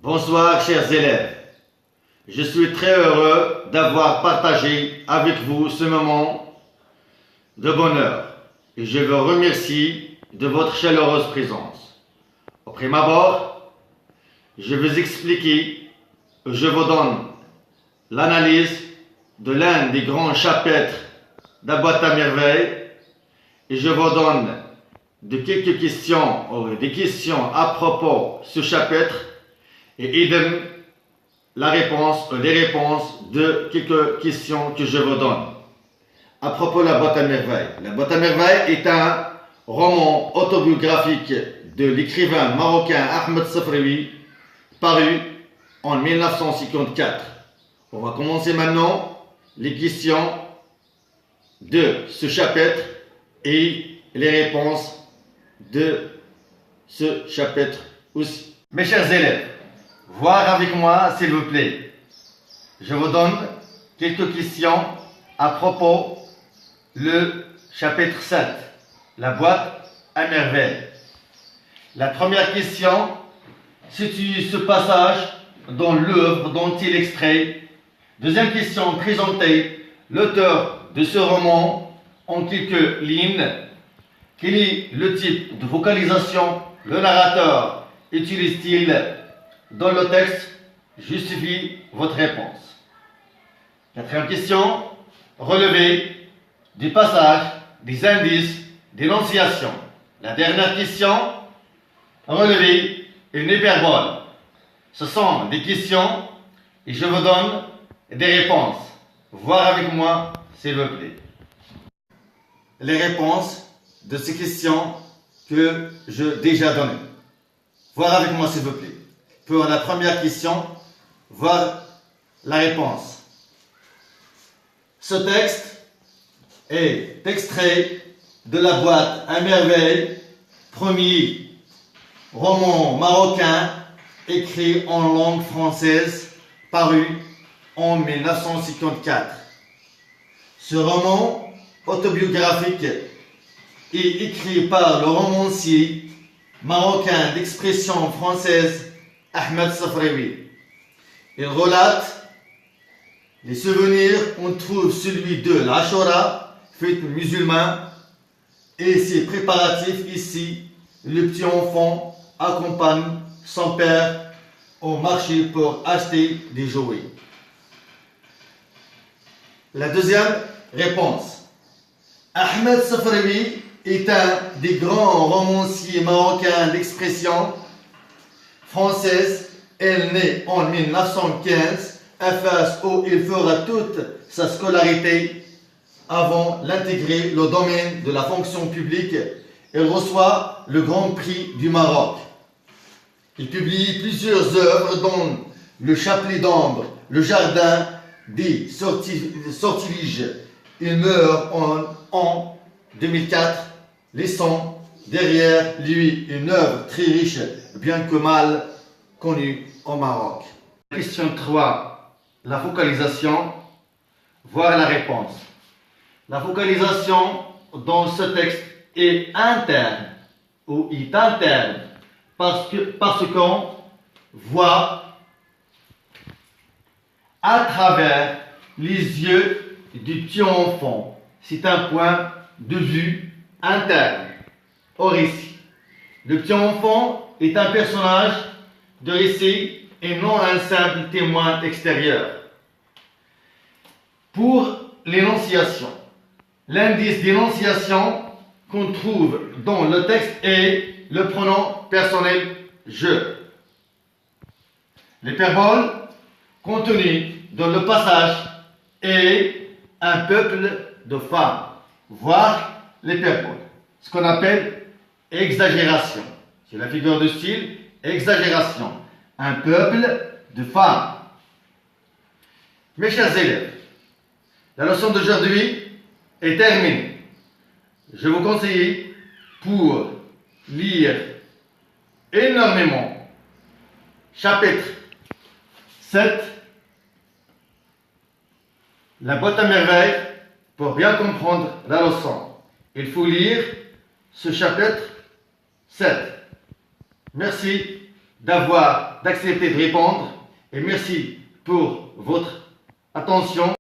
Bonsoir chers élèves, je suis très heureux d'avoir partagé avec vous ce moment de bonheur et je vous remercie de votre chaleureuse présence. Au prime abord, je vais vous expliquer, je vous donne l'analyse de l'un des grands chapitres de la boîte à merveilles et je vous donne quelques questions ou des questions à propos de ce chapitre et idem la réponse ou les réponses de quelques questions que je vous donne. À propos de la boîte à merveilles. La boîte à merveilles est un roman autobiographique de l'écrivain marocain Ahmed Safraoui, paru en 1954. On va commencer maintenant les questions de ce chapitre et les réponses de ce chapitre aussi. Mes chers élèves, voir avec moi s'il vous plaît. Je vous donne quelques questions à propos le chapitre 7, la boîte à merveilles. La première question situe ce passage dans l'œuvre dont il est extrait. Deuxième question, présenter l'auteur de ce roman en quelques lignes. Quel est le type de vocalisation le narrateur utilise-t-il dans le texte? Justifie votre réponse. Quatrième question, relever des passages, des indices, d'énonciation. La dernière question, relever une hyperbole. Ce sont des questions et je vous donne des réponses. Voir avec moi, s'il vous plaît. Les réponses de ces questions que je déjà données. Voir avec moi, s'il vous plaît. Pour la première question, voir la réponse. Ce texte est extrait de la boîte à merveilles, premier roman marocain écrit en langue française, paru en 1954. Ce roman autobiographique est écrit par le romancier marocain d'expression française Ahmed Safraoui. Il relate les souvenirs, on trouve celui de l'Ashura, fête musulmane, et ses préparatifs ici. Le petit enfant accompagne son père au marché pour acheter des jouets. La deuxième réponse. Ahmed Safraoui est un des grands romanciers marocains d'expression française. Elle naît en 1915, à Fès où il fera toute sa scolarité avant d'intégrer le domaine de la fonction publique. Il reçoit le Grand Prix du Maroc. Il publie plusieurs œuvres dont Le Chapelet d'ombre, Le Jardin des Sortilèges. Il meurt en 2004, laissant derrière lui une œuvre très riche, bien que mal connue au Maroc. Question 3. La focalisation. Voir la réponse. La focalisation dans ce texte est interne ou est interne parce qu'on voit à travers les yeux du petit enfant. C'est un point de vue interne au récit. Le petit enfant est un personnage de récit et non un simple témoin extérieur. Pour l'énonciation, l'indice d'énonciation qu'on trouve dans le texte est le pronom personnel je. L'hyperbole contenue dans le passage est un peuple de femmes, voire l'hyperbole, ce qu'on appelle exagération. C'est la figure de style, exagération. Un peuple de femmes. Mes chers élèves, la leçon d'aujourd'hui est terminée. Je vous conseille pour lire énormément chapitre 7, la boîte à merveilles, pour bien comprendre la leçon. Il faut lire ce chapitre 7. Merci. d'accepter de répondre et merci pour votre attention.